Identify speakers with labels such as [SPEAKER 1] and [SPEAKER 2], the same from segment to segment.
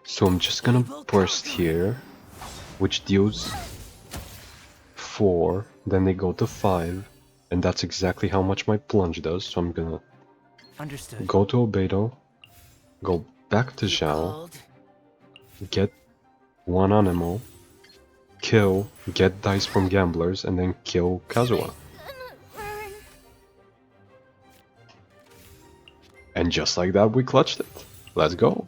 [SPEAKER 1] So I'm just gonna burst here, which deals 4, then they go to 5, and that's exactly how much my plunge does. So I'm gonna
[SPEAKER 2] Understood.
[SPEAKER 1] go to Albedo, go back to
[SPEAKER 2] You
[SPEAKER 1] Zhao,
[SPEAKER 2] called?
[SPEAKER 1] get one animal, kill, get dice from gamblers, and then kill Kazuha. And just like that, we clutched it. Let's go!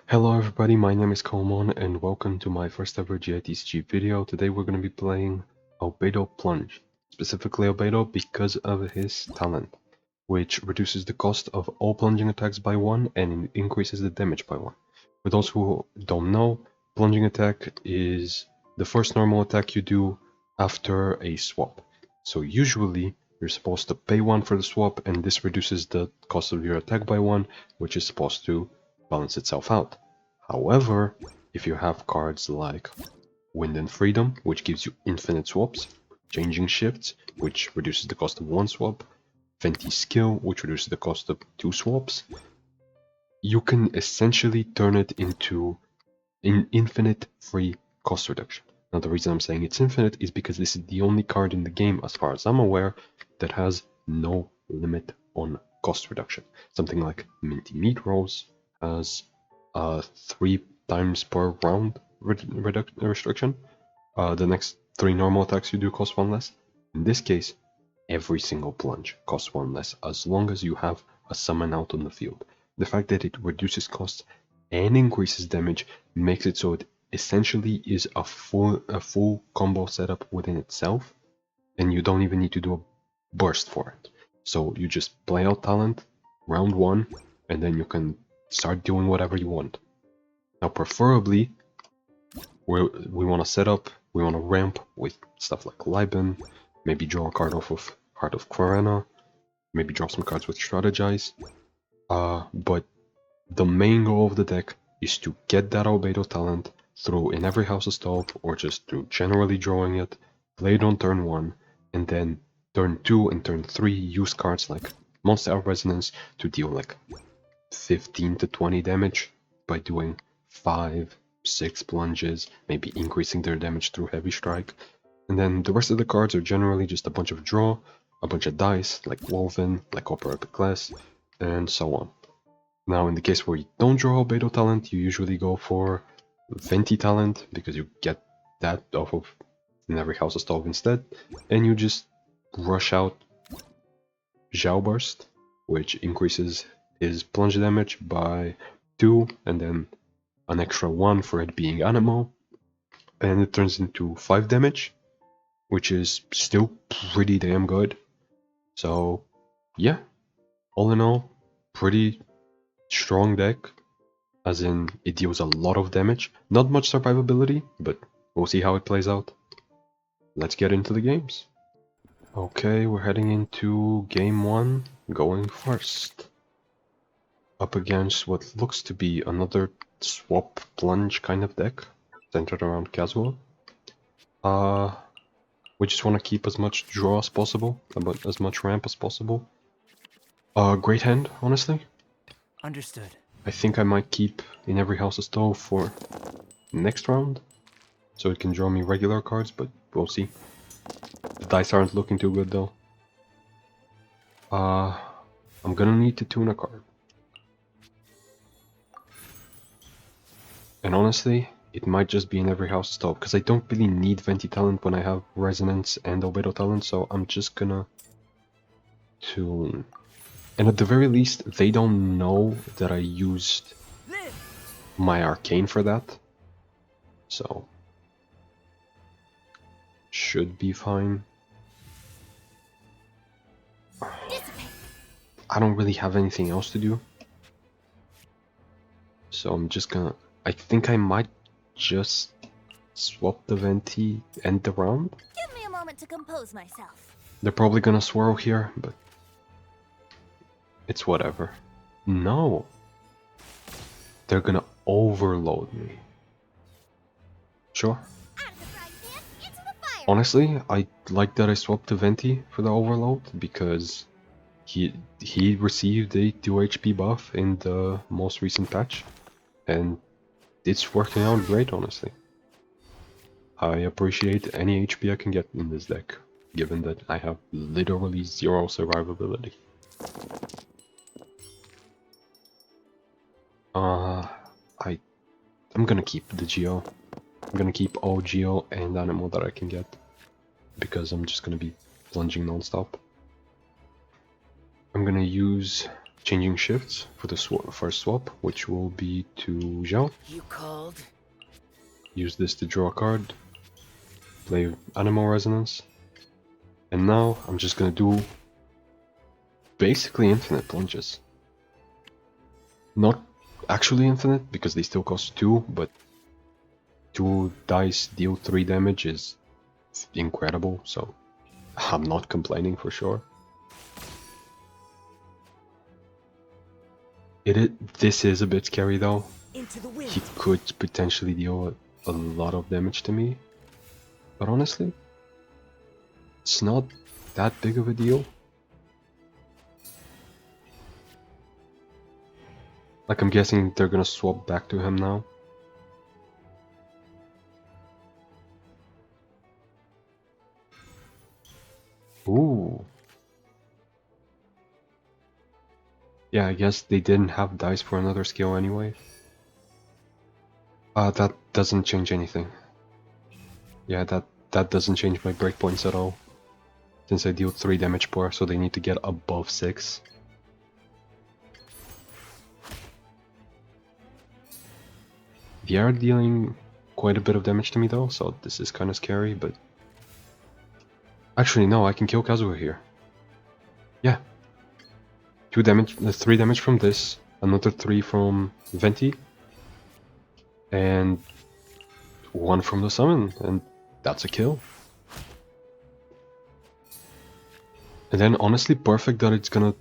[SPEAKER 1] Hello everybody, my name is Komon and welcome to my first ever GITCG video. Today we're going to be playing Albedo Plunge. Specifically Albedo because of his talent, which reduces the cost of all plunging attacks by 1 and increases the damage by 1. For those who don't know, plunging attack is the first normal attack you do after a swap. So usually you're supposed to pay 1 for the swap and this reduces the cost of your attack by 1, which is supposed to balance itself out. However, if you have cards like Wind and Freedom, which gives you infinite swaps, Changing Shifts, which reduces the cost of 1 swap, Venti Skill, which reduces the cost of 2 swaps, you can essentially turn it into an infinite free cost reduction. Now the reason I'm saying it's infinite is because this is the only card in the game, as far as I'm aware, that has no limit on cost reduction. Something like Minty Meat Rolls has 3 times per round restriction. The next 3 normal attacks you do cost 1 less. In this case, every single plunge costs 1 less as long as you have a summon out on the field. The fact that it reduces costs and increases damage makes it so it essentially is a full combo setup within itself, and you don't even need to do a burst for it. So you just play out talent, round 1, and then you can start doing whatever you want. Now preferably, we want to set up, we want to ramp with stuff like Liben, maybe draw a card off of Heart of Quarena, maybe draw some cards with Strategize. But the main goal of the deck is to get that Albedo talent through in every House of Stove, or just through generally drawing it, play it on turn 1, and then turn 2 and turn 3 use cards like Monster of Resonance to deal like 15 to 20 damage by doing 5, 6 plunges, maybe increasing their damage through Heavy Strike. And then the rest of the cards are generally just a bunch of draw, a bunch of dice, like Woven, like Upper Epic Class, and so on. Now in the case where you don't draw Albedo talent, you usually go for Venti talent, because you get that off of in every House of Stove instead, and you just rush out Zhao Burst, which increases his plunge damage by 2, and then an extra 1 for it being animal, and it turns into 5 damage, which is still pretty damn good. So yeah, all in all, pretty strong deck, as in it deals a lot of damage. Not much survivability, but we'll see how it plays out. Let's get into the games. Okay, we're heading into game 1, going first. Up against what looks to be another swap plunge kind of deck, centered around Kazuha. We just want to keep as much draw as possible, about as much ramp as possible. Great hand, honestly.
[SPEAKER 2] Understood.
[SPEAKER 1] I think I might keep in every House of Stove for next round, so it can draw me regular cards, but we'll see. The dice aren't looking too good though. I'm gonna need to tune a card. And honestly, it might just be in every House of Stove, because I don't really need Venti talent when I have Resonance and Albedo talent, so I'm just gonna tune. And at the very least, they don't know that I used my Arcane for that, so should be fine. I don't really have anything else to do, so I'm just gonna... I think I might just swap the Venti, end the round.
[SPEAKER 3] Give me a moment to compose myself.
[SPEAKER 1] They're probably gonna swirl here, but it's whatever. No! They're gonna overload me. Sure. Honestly, I like that I swapped the Venti for the overload, because He received a 2 HP buff in the most recent patch, and it's working out great, honestly. I appreciate any HP I can get in this deck, given that I have literally 0 survivability. I'm gonna keep the Geo. I'm gonna keep all Geo and Animal that I can get, because I'm just gonna be plunging non-stop. I'm gonna use Changing Shifts for the first swap, which will be to Zhao.
[SPEAKER 2] You called?
[SPEAKER 1] Use this to draw a card, play Animal Resonance, and now I'm just gonna do basically infinite plunges. Not actually infinite, because they still cost 2, but 2 dice deal 3 damage is incredible, so I'm not complaining for sure. This is a bit scary though.
[SPEAKER 2] Into the wind.
[SPEAKER 1] He could potentially deal a lot of damage to me, but honestly, it's not that big of a deal. Like, I'm guessing they're gonna swap back to him now. Ooh. Yeah, I guess they didn't have dice for another skill anyway. That doesn't change anything. Yeah, that doesn't change my breakpoints at all. Since I deal 3 damage per, so they need to get above 6. They are dealing quite a bit of damage to me though, so this is kind of scary, but... Actually, no, I can kill Kazuha here. Yeah. 2 damage, 3 damage from this, another 3 from Venti, and 1 from the summon, and that's a kill. And then honestly, perfect that it's gonna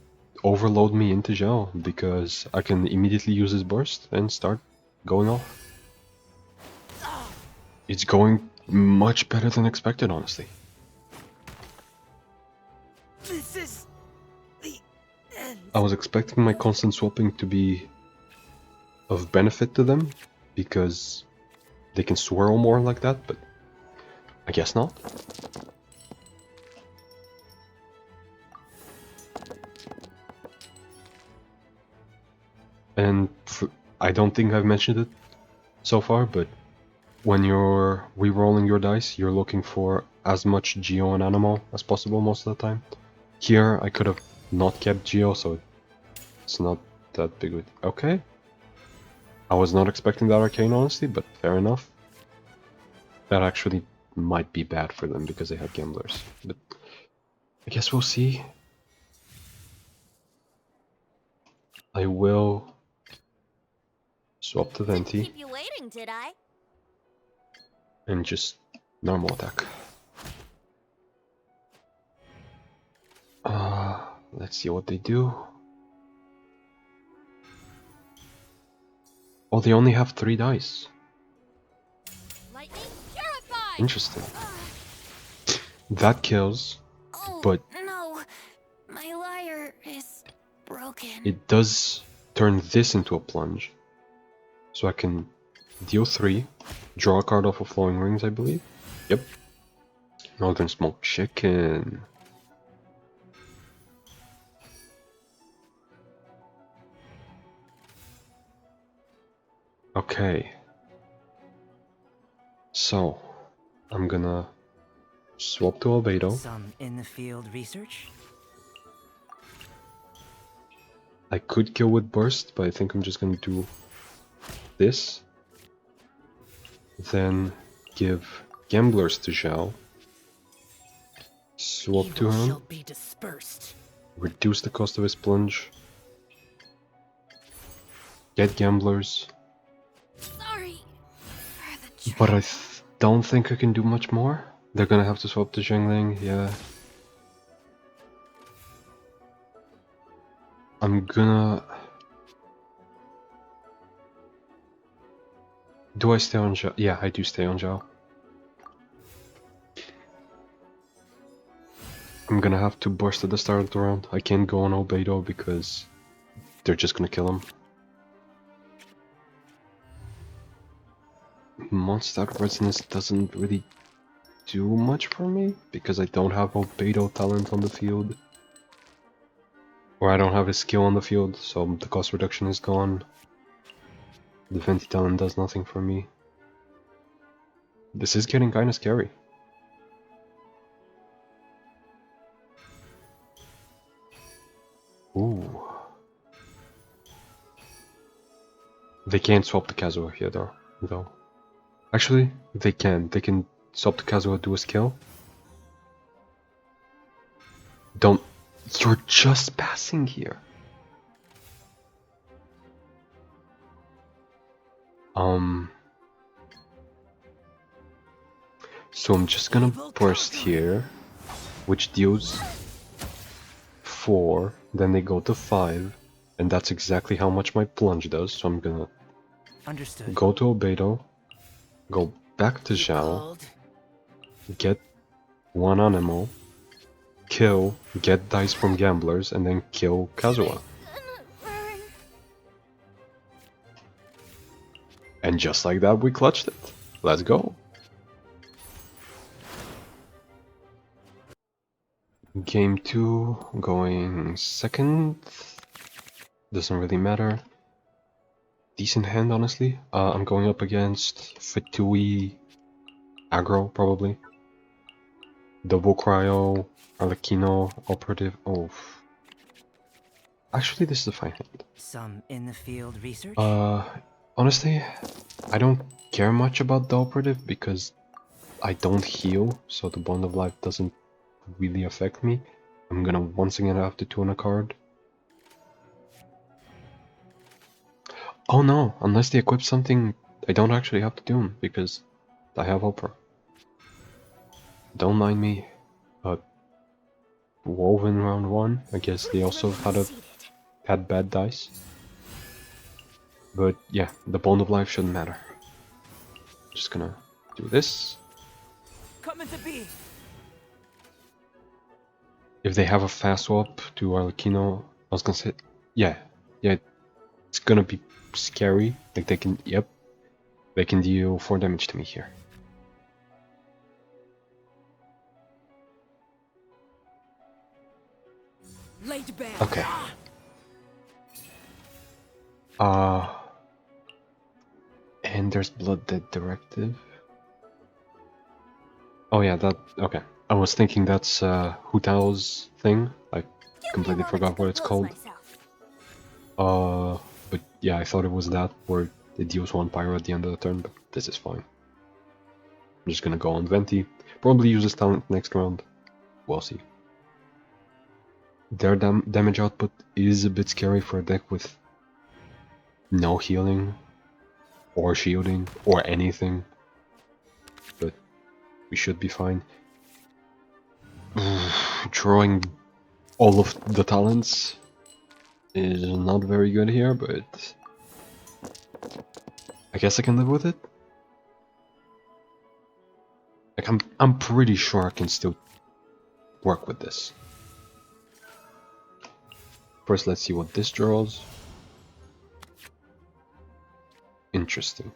[SPEAKER 1] overload me into Zhao, because I can immediately use his burst and start going off. It's going much better than expected, honestly.
[SPEAKER 2] This is the end.
[SPEAKER 1] I was expecting my constant swapping to be of benefit to them, because they can swirl more like that, but I guess not. And I don't think I've mentioned it so far, but when you're re-rolling your dice, you're looking for as much Geo and Animal as possible most of the time. Here, I could have not kept Geo, so it's not that big of a... Okay. I was not expecting that Arcane, honestly, but fair enough. That actually might be bad for them, because they have Gamblers. But I guess we'll see. I will swap to
[SPEAKER 3] Didn't
[SPEAKER 1] Venti
[SPEAKER 3] keep you waiting, did I?
[SPEAKER 1] and just normal attack. Let's see what they do. Oh, they only have 3 dice.
[SPEAKER 3] Lightning purified.
[SPEAKER 1] Interesting. That kills,
[SPEAKER 3] Oh,
[SPEAKER 1] but
[SPEAKER 3] no, my lyre is broken.
[SPEAKER 1] it does turn this into a plunge. So I can deal 3, draw a card off of Flowing Rings, I believe. Yep. Northern Smoked Chicken. Okay. So, I'm gonna swap to Albedo.
[SPEAKER 2] Some in-the-field research?
[SPEAKER 1] I could kill with Burst, but I think I'm just gonna do this. Then give Gamblers to Zhao. Swap to
[SPEAKER 2] Evil
[SPEAKER 1] him.
[SPEAKER 2] shall be dispersed.
[SPEAKER 1] Reduce the cost of his plunge. Get Gamblers.
[SPEAKER 3] Sorry for the
[SPEAKER 1] But I don't think I can do much more. They're gonna have to swap to Zhengling, yeah. I'm gonna... Do I stay on Zhao? Yeah, I do stay on Zhao. I'm gonna have to burst at the start of the round. I can't go on Albedo because they're just gonna kill him. Mondstadt Resonance doesn't really do much for me because I don't have Albedo talent on the field. Or I don't have his skill on the field, so the cost reduction is gone. The Venti talent does nothing for me. This is getting kinda scary. Ooh. They can't swap the Kazuha here though. Actually, they can. They can swap the Kazuha, do a skill. Don't... You're just passing here. So I'm just gonna burst here, which deals 4, then they go to 5, and that's exactly how much my plunge does, so I'm gonna
[SPEAKER 2] Understood.
[SPEAKER 1] go to Albedo, go back to Zhao, get 1 animal, kill, get dice from gamblers, and then kill Kazuha. And just like that, we clutched it. Let's go. Game 2, going second. Doesn't really matter. Decent hand, honestly. I'm going up against Fatui aggro, probably. Double Cryo, Arlecchino, Operative. Oh. Actually, this is a fine hand.
[SPEAKER 2] Some in the field research?
[SPEAKER 1] Honestly, I don't care much about the Operative because I don't heal, so the Bond of Life doesn't really affect me. I'm gonna once again have to tune a card. Oh no, unless they equip something, I don't actually have to tune because I have Opera. Don't mind me. Woven round 1. I guess they also had bad dice. But yeah, the Bond of Life shouldn't matter. Just gonna do this.
[SPEAKER 2] Coming to be.
[SPEAKER 1] If they have a fast swap to Arlecchino, I was gonna say, yeah, it's gonna be scary. Like they can, yep, they can deal 4 damage to me here.
[SPEAKER 2] Laid bare.
[SPEAKER 1] Okay. And there's Blood Dead Directive. Oh yeah, that, okay. I was thinking that's Hu Tao's thing. I completely forgot what it's called. But yeah, I thought it was that, where it deals 1 pyro at the end of the turn, but this is fine. I'm just gonna go on Venti. Probably use his talent next round. We'll see. Their damage output is a bit scary for a deck with no healing, or shielding, or anything. But we should be fine. Drawing all of the talents is not very good here, but I guess I can live with it. Like I'm pretty sure I can still work with this. First, let's see what this draws. Interesting.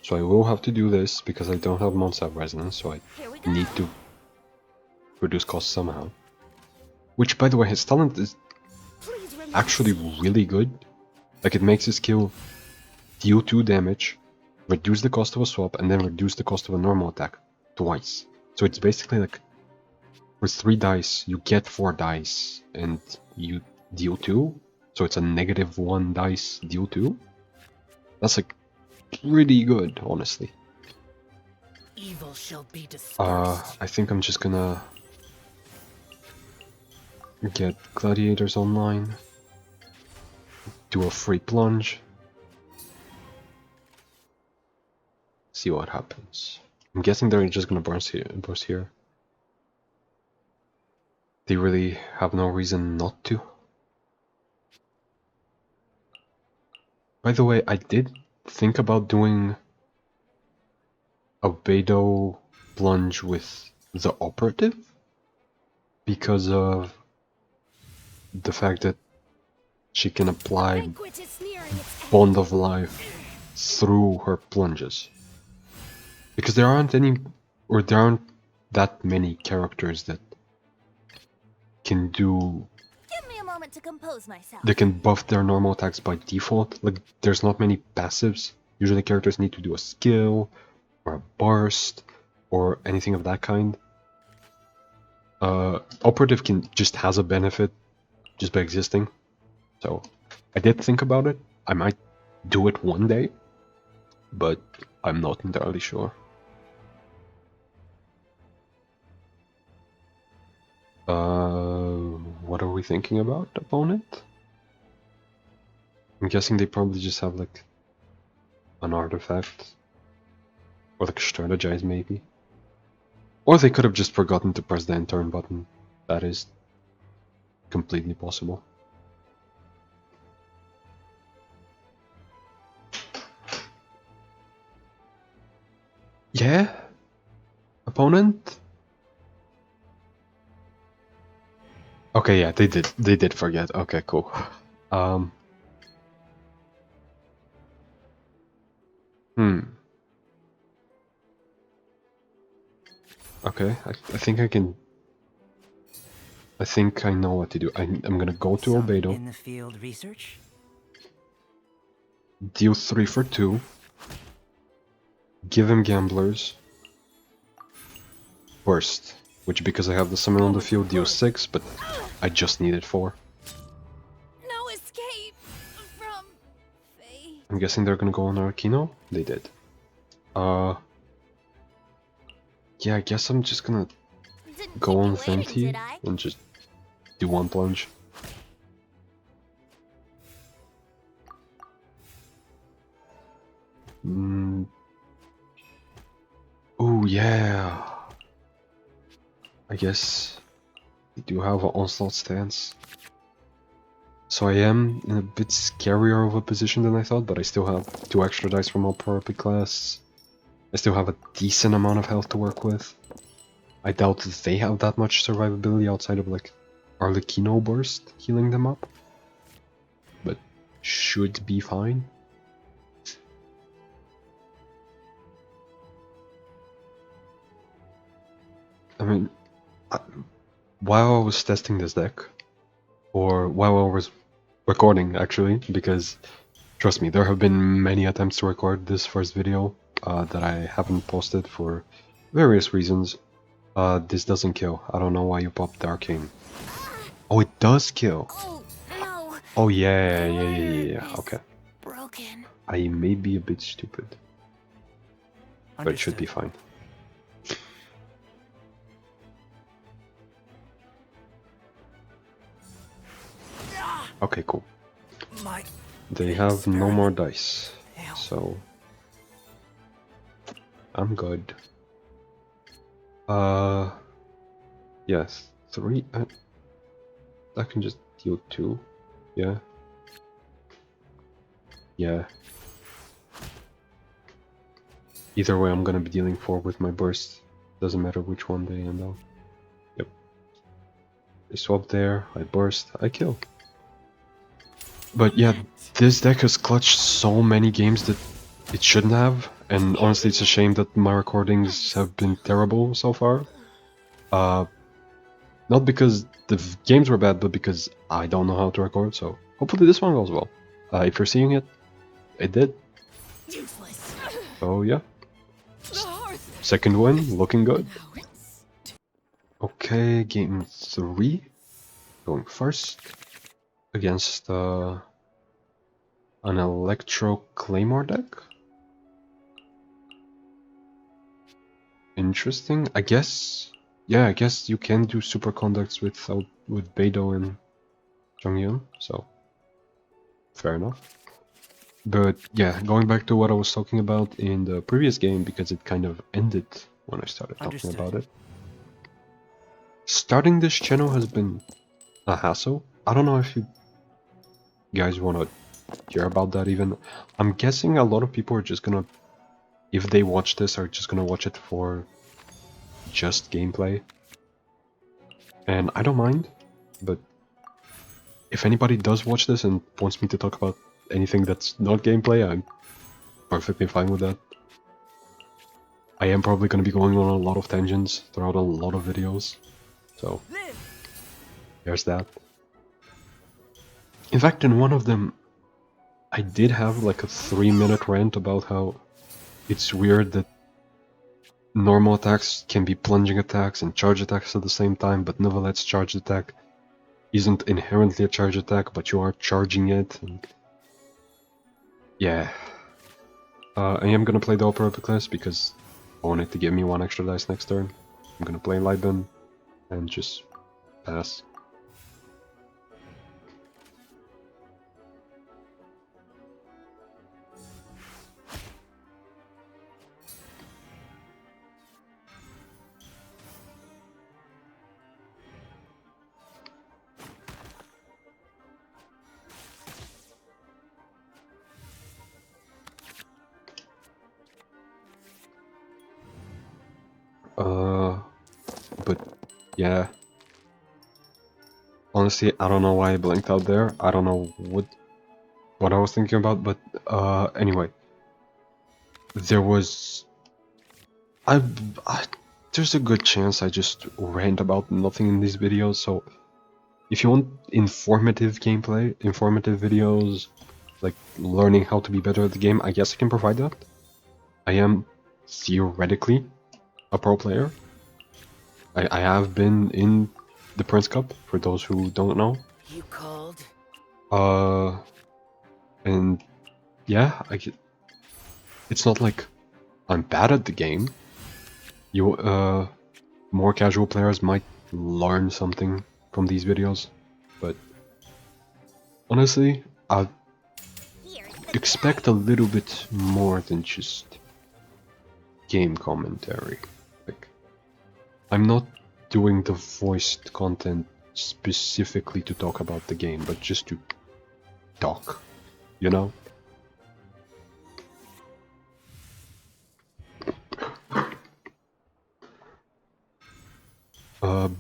[SPEAKER 1] So I will have to do this because I don't have Mondstadt Resonance, so I need to reduce cost somehow. Which, by the way, his talent is actually really good. Like, it makes his skill deal 2 damage, reduce the cost of a swap, and then reduce the cost of a normal attack twice. So it's basically like, with 3 dice, you get 4 dice, and you deal 2. So it's a -1 dice, deal 2. That's like pretty good, honestly.
[SPEAKER 2] Evil shall be dispersed.
[SPEAKER 1] I think I'm just gonna get Gladiators online, do a free plunge, see what happens. I'm guessing they're just gonna burst here. They really have no reason not to. By the way, I did think about doing a Albedo plunge with the operative because of the fact that she can apply
[SPEAKER 3] Banquet is nearing its end.
[SPEAKER 1] Bond of Life through her plunges. Because there aren't that many characters that can do...
[SPEAKER 3] Give me a moment to compose myself.
[SPEAKER 1] They can buff their normal attacks by default. Like, there's not many passives. Usually characters need to do a skill, or a burst, or anything of that kind. Operative just has a benefit just by existing. So, I did think about it. I might do it one day, but I'm not entirely sure. What are we thinking about, opponent? I'm guessing they probably just have like an artifact, or like strategize maybe. Or they could have just forgotten to press the end turn button. That is completely possible. Yeah? Opponent? Okay, yeah, they did forget. Okay, cool. Okay, I think I can... I think I know what to do. I'm gonna go to
[SPEAKER 2] Some
[SPEAKER 1] Albedo,
[SPEAKER 2] in the field research?
[SPEAKER 1] deal 3 for 2, give him Gamblers, burst, which because I have the summon on the field deals 6, but I just needed 4.
[SPEAKER 3] No escape from fate.
[SPEAKER 1] I'm guessing they're gonna go on Arcano? They did. Yeah, I guess I'm just gonna
[SPEAKER 3] Didn't
[SPEAKER 1] go
[SPEAKER 3] keep
[SPEAKER 1] on
[SPEAKER 3] you waiting,
[SPEAKER 1] Fenty
[SPEAKER 3] did I?
[SPEAKER 1] and just do one plunge. Oh yeah. I guess we do have an onslaught stance. So I am in a bit scarier of a position than I thought, but I still have 2 extra dice from all pro epic class. I still have a decent amount of health to work with. I doubt that they have that much survivability outside of like Arlecchino burst healing them up. But should be fine. I mean, while I was testing this deck, or while I was recording actually, because trust me, there have been many attempts to record this first video that I haven't posted for various reasons. This doesn't kill. I don't know why you popped the arcane. Oh, it does kill.
[SPEAKER 3] Oh no.
[SPEAKER 1] Oh yeah,
[SPEAKER 3] My
[SPEAKER 1] yeah, yeah,
[SPEAKER 3] wire
[SPEAKER 1] yeah, yeah.
[SPEAKER 3] is
[SPEAKER 1] Okay.
[SPEAKER 3] Broken.
[SPEAKER 1] I may be a bit stupid, but it should be
[SPEAKER 2] Understood.
[SPEAKER 1] fine. Okay, cool.
[SPEAKER 2] My
[SPEAKER 1] They have no more dice,
[SPEAKER 2] Ew.
[SPEAKER 1] so I'm good. Yes, 3. I can just deal 2. Yeah. Yeah. Either way, I'm gonna be dealing 4 with my burst. Doesn't matter which one they end on. Yep. They swap there, I burst, I kill. But yeah, this deck has clutched so many games that it shouldn't have, and honestly it's a shame that my recordings have been terrible so far. Not because the games were bad, but because I don't know how to record, so hopefully this one goes well. If you're seeing it, it did.
[SPEAKER 3] Useless.
[SPEAKER 1] So yeah,
[SPEAKER 3] The hearth.
[SPEAKER 1] second win, looking good.
[SPEAKER 3] Now it's
[SPEAKER 1] Okay, game 3, going first, against an Electro Claymore deck. Interesting, I guess. Yeah, I guess you can do superconducts with Beidou and Zhongyun, so fair enough. But yeah, going back to what I was talking about in the previous game, because it kind of ended when I started talking
[SPEAKER 2] Understood.
[SPEAKER 1] about it. Starting this channel has been a hassle. I don't know if you guys want to hear about that even. I'm guessing a lot of people are just gonna, if they watch this, are just gonna watch it for just gameplay. And I don't mind, but if anybody does watch this and wants me to talk about anything that's not gameplay, I'm perfectly fine with that. I am probably going to be going on a lot of tangents throughout a lot of videos, so there's that. In fact, in one of them, I did have like a 3-minute rant about how it's weird that normal attacks can be plunging attacks and charge attacks at the same time, but Neverlet's charge attack isn't inherently a charge attack, but you are charging it. And yeah. I am gonna play the Opera Epiclese because I want it to give me 1 extra dice next turn. I'm gonna play Lightbin and just pass. But yeah. Honestly, I don't know why I blinked out there. I don't know what I was thinking about, but anyway. There was... I there's a good chance I just rant about nothing in these videos, so if you want informative gameplay, informative videos, like learning how to be better at the game, I guess I can provide that. I am theoretically a pro player. I have been in the Prince Cup, for those who don't know.
[SPEAKER 2] You called?
[SPEAKER 1] And yeah, it's not like I'm bad at the game. More casual players might learn something from these videos, but honestly, I expect a little bit more than just game commentary. Like, I'm not doing the voiced content specifically to talk about the game, but just to talk, you know?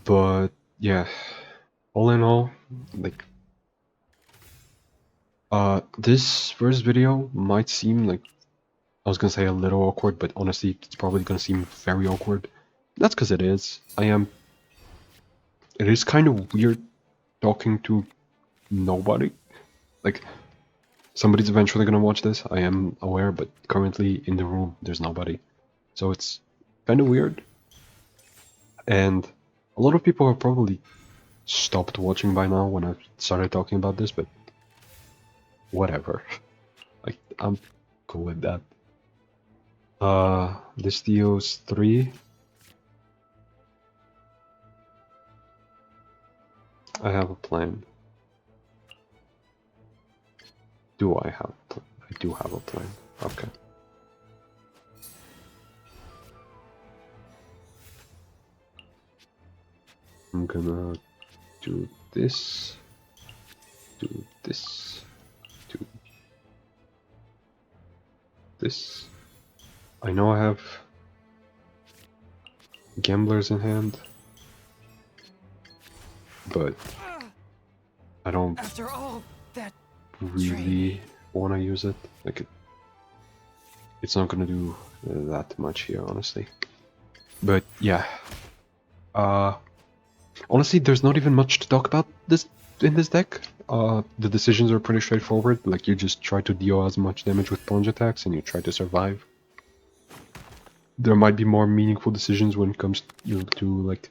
[SPEAKER 1] But yeah, all in all, like, this first video might seem like, I was gonna say a little awkward, but honestly, it's probably gonna seem very awkward. That's because it is. It is kind of weird talking to nobody. Like, somebody's eventually gonna watch this, I am aware, but currently in the room, there's nobody. So it's kind of weird. And a lot of people have probably stopped watching by now when I started talking about this, but whatever. Like, I'm cool with that. This deals 3. I have a plan. Do I have a plan? I do have a plan. Okay. I'm gonna do this, do this, do this. I know I have gamblers in hand, but I don't
[SPEAKER 2] After all that
[SPEAKER 1] really want to use it. Like, it's not gonna do that much here, honestly. But yeah, honestly, there's not even much to talk about in this deck. The decisions are pretty straightforward. Like, you just try to deal as much damage with plunge attacks, and you try to survive. There might be more meaningful decisions when it comes to like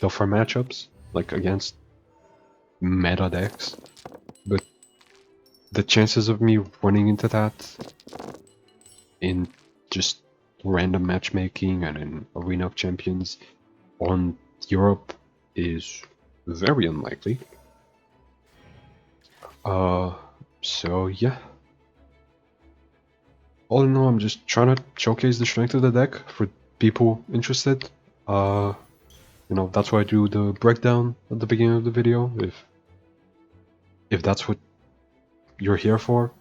[SPEAKER 1] tougher matchups, like against meta decks. But the chances of me running into that in just random matchmaking and in Arena of Champions on Europe is very unlikely. So yeah. All in all, I'm just trying to showcase the strength of the deck for people interested. You know, that's why I do the breakdown at the beginning of the video. If that's what you're here for,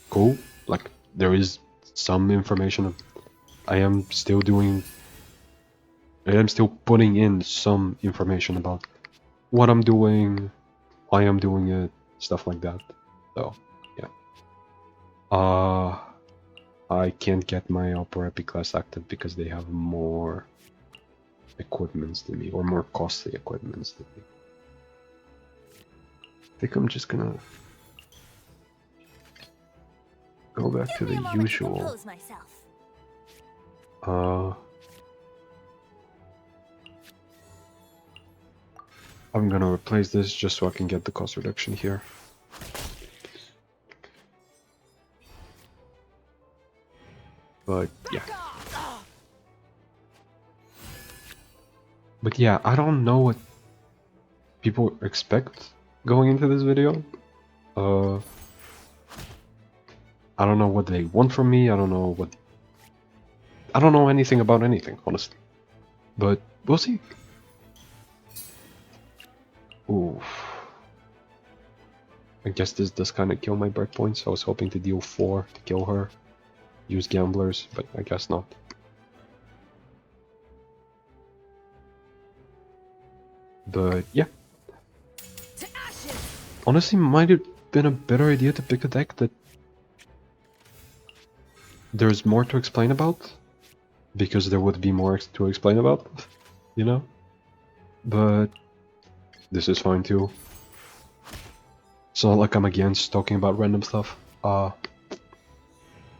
[SPEAKER 1] cool. Like, there is some information. I am still doing I am still putting in some information about what I'm doing, why I'm doing it, stuff like that. So, yeah. I can't get my Opera Epic class active because they have more equipments than me, or more costly equipments than me. I think I'm just gonna go back to the usual. I'm gonna replace this just so I can get the cost reduction here. But yeah. But yeah, I don't know what people expect going into this video. I don't know what they want from me. I don't know anything about anything, honestly. But we'll see. Oof. I guess this does kind of kill my breakpoints. I was hoping to deal 4 to kill her. Use gamblers, but I guess not. But yeah. Honestly, might have been a better idea to pick a deck that there's more to explain about. Because there would be more to explain about, you know? But this is fine too. It's not like I'm against talking about random stuff.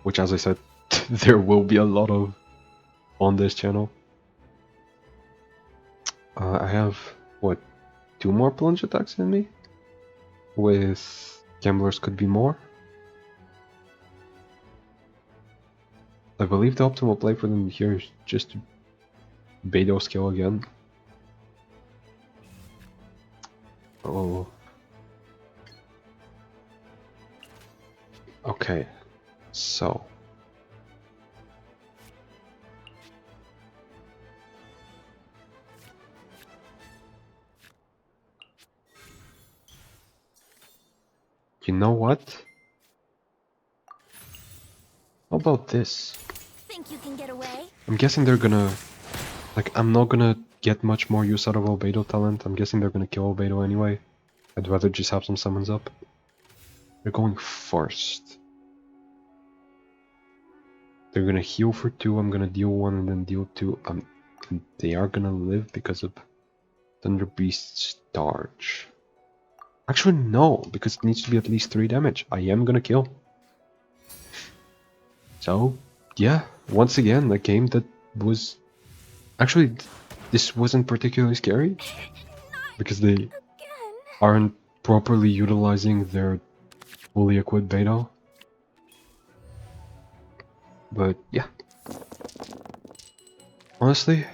[SPEAKER 1] Which, as I said, there will be a lot of on this channel. I have, what, 2 more plunge attacks in me? With gamblers could be more. I believe the optimal play for them here is just to Beidou skill again. Oh. Okay, so. You know what? How about this?
[SPEAKER 3] Think you can get away?
[SPEAKER 1] I'm guessing they're gonna... Like, I'm not gonna get much more use out of Albedo talent. I'm guessing they're gonna kill Albedo anyway. I'd rather just have some summons up. They're going first. They're gonna heal for 2, I'm gonna deal 1 and then deal 2. They are gonna live because of Thunder Beast's Starch. Actually, no, because it needs to be at least 3 damage. I am gonna kill. So, yeah, once again, a game that was... Actually, this wasn't particularly scary. Because they aren't properly utilizing their fully equipped Beidou. But, yeah. Honestly,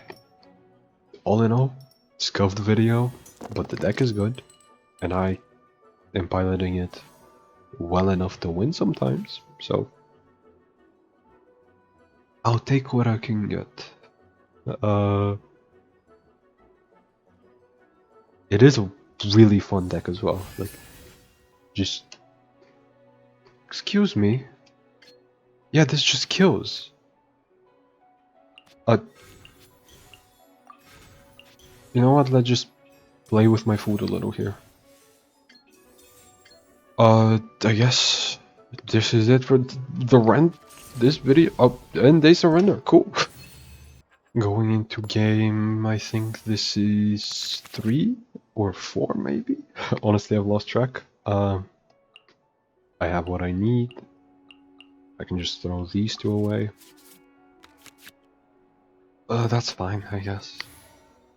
[SPEAKER 1] all in all, scuffed video, but the deck is good. And I am piloting it well enough to win sometimes, so I'll take what I can get. It is a really fun deck as well. Like, just excuse me. Yeah, this just kills. You know what? Let's just play with my food a little here. I guess this is it for the rent. This video. Oh, and they surrender. Cool. Going into game, I think this is 3 or 4 maybe? Honestly, I've lost track. I have what I need. I can just throw these 2 away. That's fine, I guess.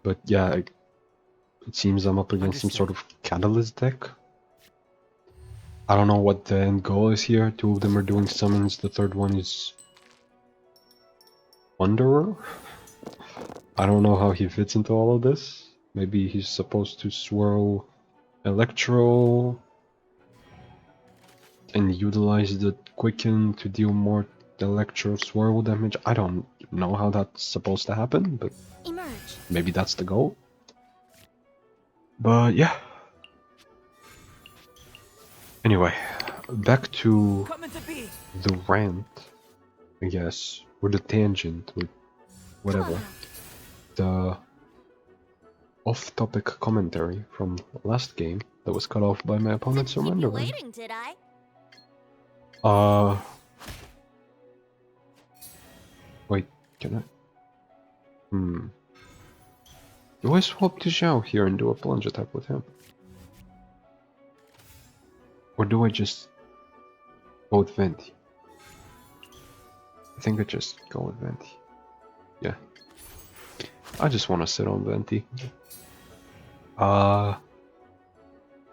[SPEAKER 1] But yeah, it seems I'm up against some sort of catalyst deck. I don't know what the end goal is here. 2 of them are doing summons, the 3rd one is Wanderer? I don't know how he fits into all of this. Maybe he's supposed to swirl Electro and utilize the Quicken to deal more Electro swirl damage. I don't know how that's supposed to happen, but maybe that's the goal. But yeah. Anyway, back to the rant, I guess, or the tangent, or whatever. the off-topic commentary from last game that was cut off by my opponent
[SPEAKER 3] Keep you
[SPEAKER 1] surrendering.
[SPEAKER 3] waiting, did I?
[SPEAKER 1] Wait, can I? Do I swap to Zhao here and do a plunge attack with him? Or do I just go with Venti? I think I just go with Venti. Yeah. I just want to sit on Venti.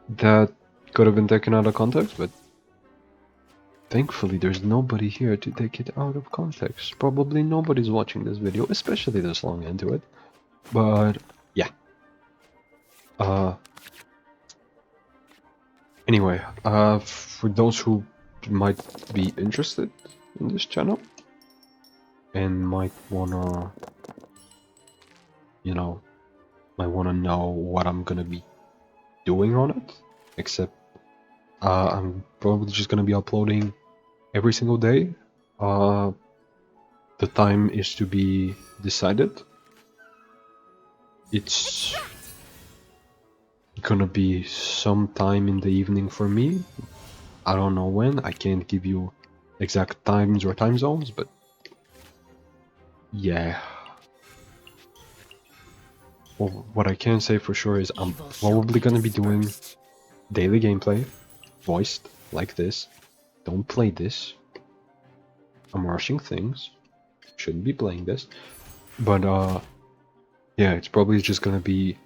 [SPEAKER 1] That could have been taken out of context, but thankfully there's nobody here to take it out of context. Probably nobody's watching this video, especially this long into it. But yeah. Anyway, for those who might be interested in this channel and might wanna, you know, know what I'm gonna be doing on it, except I'm probably just gonna be uploading every single day. The time is to be decided. It's gonna be sometime in the evening for me. I don't know when. I can't give you exact times or time zones, but yeah. Well, what I can say for sure is I'm probably gonna be doing daily gameplay, voiced like this. Don't play this. I'm rushing things. Shouldn't be playing this. But yeah, it's probably just gonna be,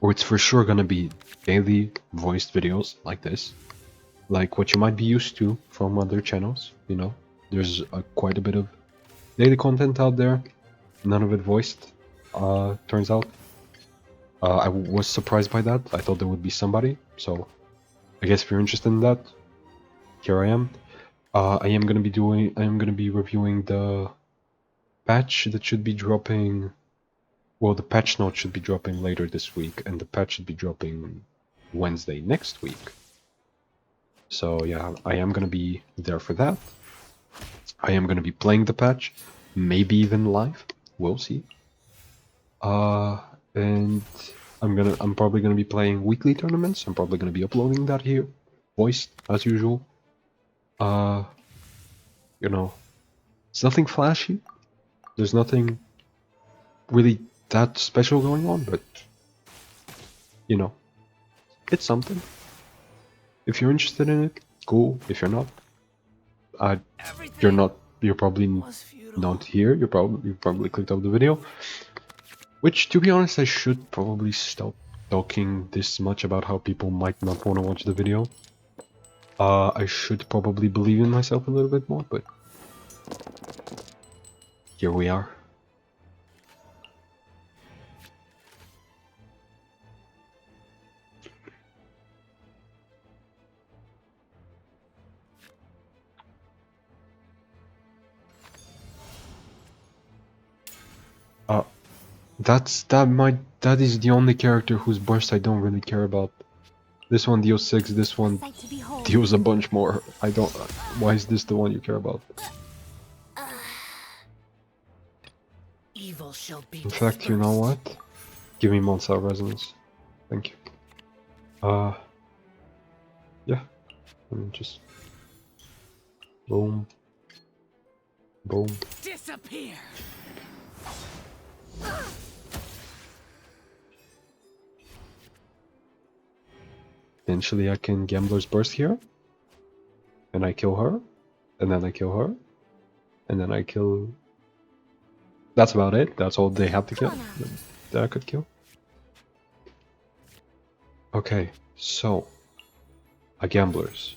[SPEAKER 1] or it's for sure gonna be daily voiced videos like this. Like what you might be used to from other channels, you know. There's quite a bit of daily content out there. None of it voiced, turns out. I was surprised by that. I thought there would be somebody. So I guess if you're interested in that, here I am. I am gonna be reviewing the patch that should be dropping. Well, the patch note should be dropping later this week, and the patch should be dropping Wednesday next week. So yeah, I am gonna be there for that. I am gonna be playing the patch, maybe even live. We'll see. And I'm probably gonna be playing weekly tournaments. I'm probably gonna be uploading that here, voiced as usual. You know, it's nothing flashy. There's nothing really that special going on, but you know, it's something. If you're interested in it, cool. If you're not, you're probably not here. You probably clicked off the video. Which, to be honest, I should probably stop talking this much about how people might not want to watch the video. I should probably believe in myself a little bit more, but here we are. That is the only character whose burst I don't really care about. This one deals 6, this one deals a bunch more. I don't. Why is this the one you care about?
[SPEAKER 2] Evil shall be
[SPEAKER 1] In fact, you know what? Give me Monsal Resonance. Thank you. Yeah. Let me just. Boom. Boom.
[SPEAKER 2] disappear.
[SPEAKER 1] Eventually I can Gambler's Burst here. And I kill her. And then I kill her. And then I kill... That's about it. That's all they have to kill. That I could kill. Okay, so... A Gambler's.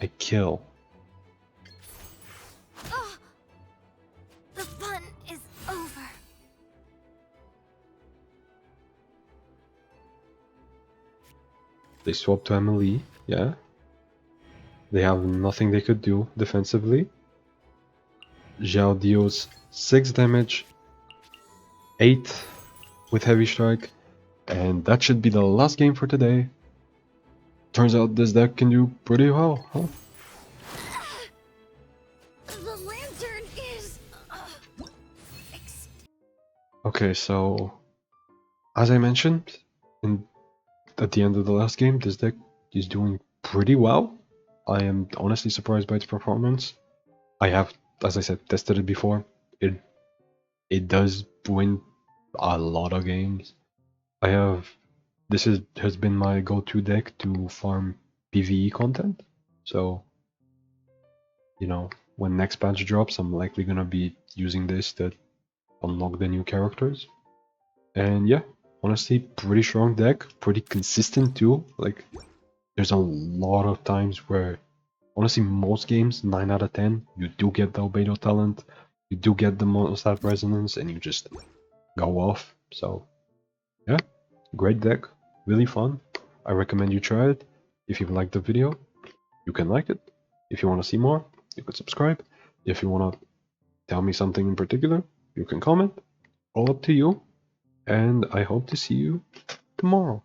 [SPEAKER 1] I kill.
[SPEAKER 3] Oh, the fun is over.
[SPEAKER 1] They swap to Emily, yeah. They have nothing they could do defensively. Zhao deals 6 damage, 8 with Heavy Strike, and that should be the last game for today. Turns out this deck can do pretty well, huh? Okay, so as I mentioned in at the end of the last game, this deck is doing pretty well. I am honestly surprised by its performance. I have, as I said, tested it before. It it does win a lot of games. I have has been my go-to deck to farm PvE content. So, you know, when next patch drops, I'm likely gonna be using this to unlock the new characters. And yeah, honestly, pretty strong deck, pretty consistent too. Like, there's a lot of times where, honestly, most games, 9 out of 10, you do get the Albedo talent, you do get the Monostat Resonance, and you just go off. So, yeah, great deck, really fun. I recommend you try it. If you liked the video, you can like it. If you want to see more, you can subscribe. If you want to tell me something in particular, you can comment. All up to you. And I hope to see you tomorrow.